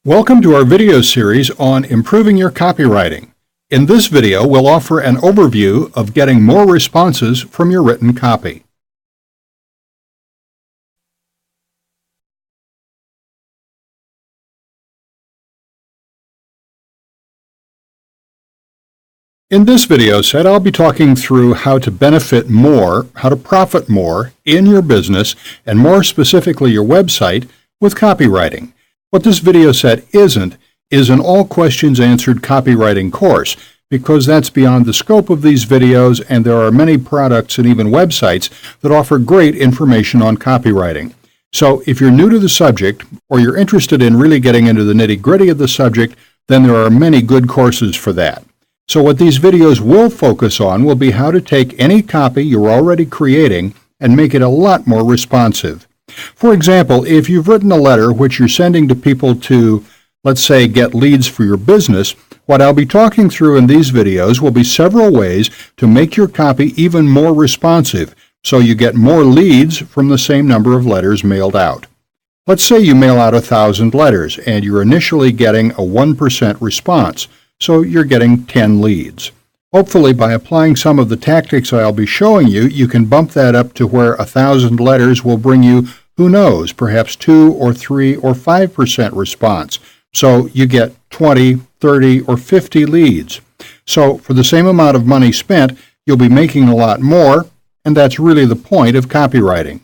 Welcome to our video series on improving your copywriting. In this video, we'll offer an overview of getting more responses from your written copy. In this video set, I'll be talking through how to benefit more, how to profit more in your business, and more specifically your website, with copywriting. What this video set isn't is an all questions answered copywriting course, because that's beyond the scope of these videos, and there are many products and even websites that offer great information on copywriting. So if you're new to the subject, or you're interested in really getting into the nitty-gritty of the subject, then there are many good courses for that. So what these videos will focus on will be how to take any copy you're already creating and make it a lot more responsive. For example, if you've written a letter which you're sending to people to, let's say, get leads for your business, what I'll be talking through in these videos will be several ways to make your copy even more responsive, so you get more leads from the same number of letters mailed out. Let's say you mail out 1,000 letters and you're initially getting a 1% response, so you're getting 10 leads. Hopefully, by applying some of the tactics I'll be showing you, you can bump that up to where 1,000 letters will bring you, who knows, perhaps 2 or 3 or 5% response. So you get 20, 30, or 50 leads. So for the same amount of money spent, you'll be making a lot more, and that's really the point of copywriting.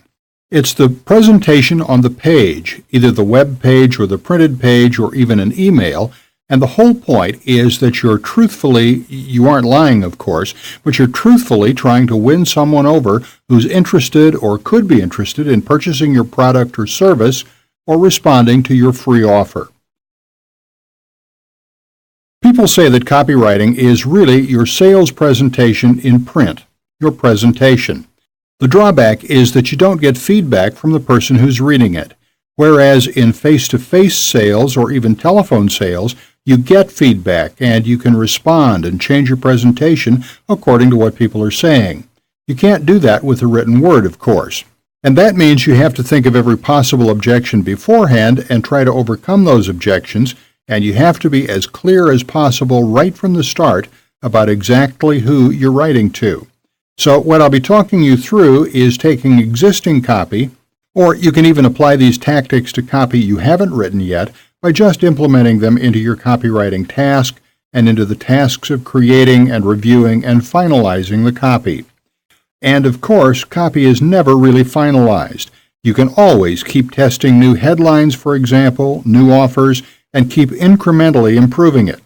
It's the presentation on the page, either the web page or the printed page or even an email. And the whole point is that you aren't lying, of course, but you're truthfully trying to win someone over who's interested or could be interested in purchasing your product or service or responding to your free offer. People say that copywriting is really your sales presentation in print, your presentation. The drawback is that you don't get feedback from the person who's reading it, whereas in face-to-face sales or even telephone sales, you get feedback and you can respond and change your presentation according to what people are saying. You can't do that with a written word, of course. And that means you have to think of every possible objection beforehand and try to overcome those objections, and you have to be as clear as possible right from the start about exactly who you're writing to. So what I'll be talking you through is taking existing copy, or you can even apply these tactics to copy you haven't written yet, by just implementing them into your copywriting task and into the tasks of creating and reviewing and finalizing the copy. And of course, copy is never really finalized. You can always keep testing new headlines, for example, new offers, and keep incrementally improving it.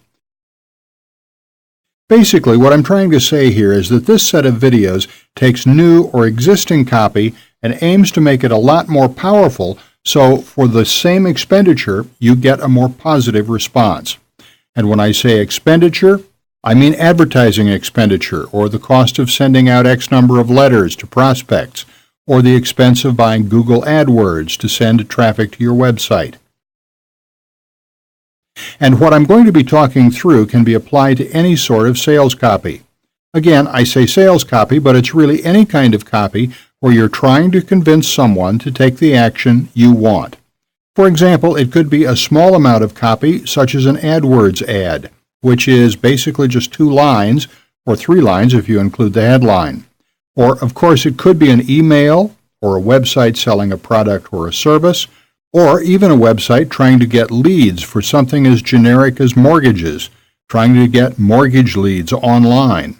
Basically, what I'm trying to say here is that this set of videos takes new or existing copy and aims to make it a lot more powerful, so for the same expenditure, you get a more positive response. And when I say expenditure, I mean advertising expenditure, or the cost of sending out X number of letters to prospects, or the expense of buying Google AdWords to send traffic to your website. And what I'm going to be talking through can be applied to any sort of sales copy. Again, I say sales copy, but it's really any kind of copy where you're trying to convince someone to take the action you want. For example, it could be a small amount of copy, such as an AdWords ad, which is basically just 2 lines, or 3 lines if you include the headline. Or, of course, it could be an email, or a website selling a product or a service, or even a website trying to get leads for something as generic as mortgages, trying to get mortgage leads online.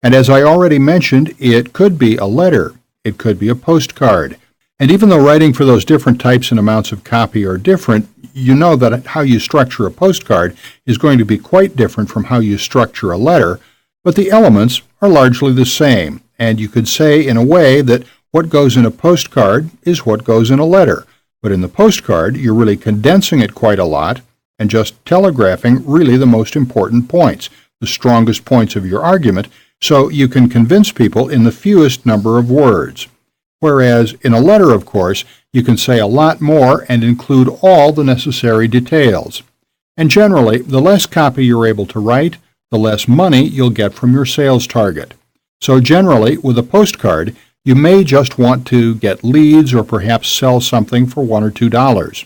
And as I already mentioned, it could be a letter. It could be a postcard. And even though writing for those different types and amounts of copy are different, you know that how you structure a postcard is going to be quite different from how you structure a letter, but the elements are largely the same. And you could say in a way that what goes in a postcard is what goes in a letter. But in the postcard, you're really condensing it quite a lot and just telegraphing really the most important points, the strongest points of your argument, so you can convince people in the fewest number of words. Whereas in a letter, of course, you can say a lot more and include all the necessary details. And generally, the less copy you're able to write, the less money you'll get from your sales target. So generally, with a postcard, you may just want to get leads or perhaps sell something for $1 or $2.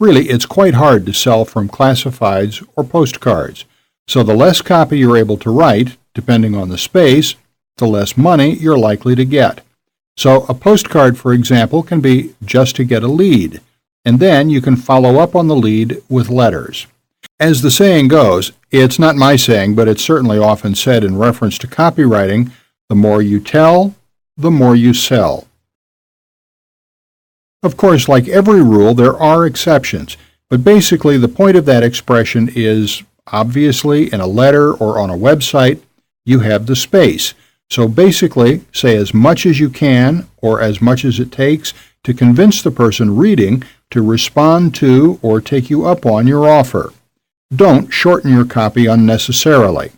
Really, it's quite hard to sell from classifieds or postcards. So the less copy you're able to write, depending on the space, the less money you're likely to get. So a postcard, for example, can be just to get a lead, and then you can follow up on the lead with letters. As the saying goes, it's not my saying, but it's certainly often said in reference to copywriting, the more you tell, the more you sell. Of course, like every rule, there are exceptions, but basically the point of that expression is, obviously, in a letter or on a website, you have the space. So basically, say as much as you can or as much as it takes to convince the person reading to respond to or take you up on your offer. Don't shorten your copy unnecessarily.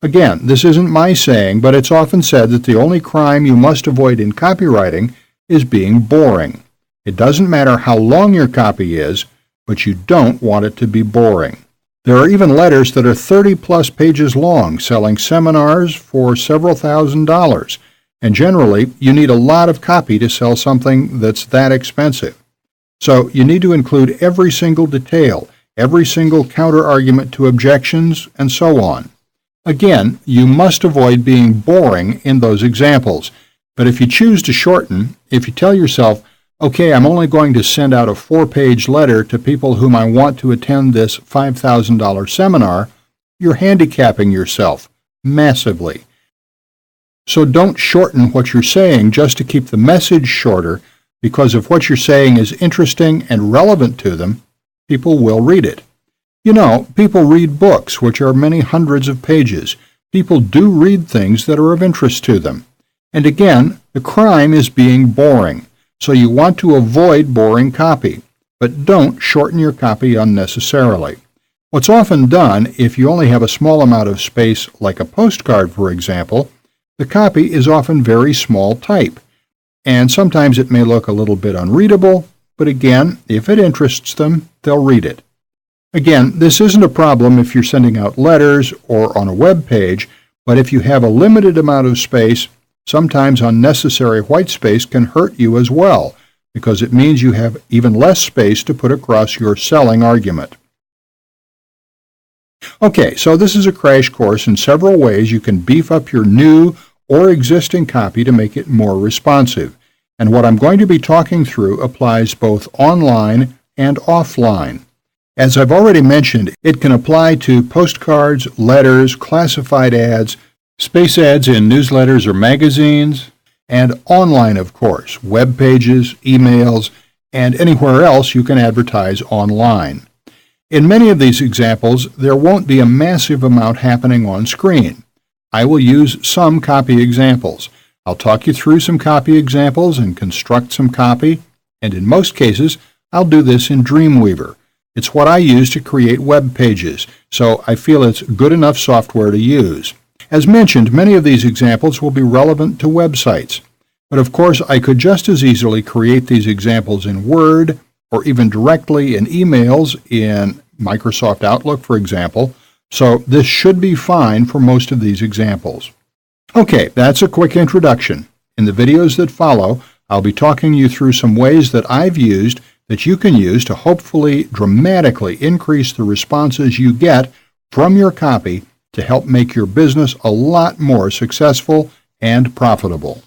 Again, this isn't my saying, but it's often said that the only crime you must avoid in copywriting is being boring. It doesn't matter how long your copy is, but you don't want it to be boring. There are even letters that are 30-plus pages long, selling seminars for several $1,000s, and generally, you need a lot of copy to sell something that's that expensive. So you need to include every single detail, every single counter-argument to objections, and so on. Again, you must avoid being boring in those examples, but if you choose to shorten, if you tell yourself, okay, I'm only going to send out a 4-page letter to people whom I want to attend this $5,000 seminar, you're handicapping yourself massively. So don't shorten what you're saying just to keep the message shorter, because if what you're saying is interesting and relevant to them, people will read it. You know, people read books which are many hundreds of pages. People do read things that are of interest to them. And again, the crime is being boring. So you want to avoid boring copy, but don't shorten your copy unnecessarily. What's often done, if you only have a small amount of space, like a postcard, for example, the copy is often very small type, and sometimes it may look a little bit unreadable, but again, if it interests them, they'll read it. Again, this isn't a problem if you're sending out letters or on a web page, but if you have a limited amount of space, sometimes unnecessary white space can hurt you as well, because it means you have even less space to put across your selling argument. Okay, so this is a crash course in several ways you can beef up your new or existing copy to make it more responsive. And what I'm going to be talking through applies both online and offline. As I've already mentioned, it can apply to postcards, letters, classified ads, space ads in newsletters or magazines, and online, of course, web pages, emails, and anywhere else you can advertise online. In many of these examples, there won't be a massive amount happening on screen. I will use some copy examples. I'll talk you through some copy examples and construct some copy, and in most cases, I'll do this in Dreamweaver. It's what I use to create web pages, so I feel it's good enough software to use. As mentioned, many of these examples will be relevant to websites, but of course I could just as easily create these examples in Word or even directly in emails in Microsoft Outlook, for example, so this should be fine for most of these examples. Okay, that's a quick introduction. In the videos that follow, I'll be talking you through some ways that I've used that you can use to hopefully dramatically increase the responses you get from your copy to help make your business a lot more successful and profitable.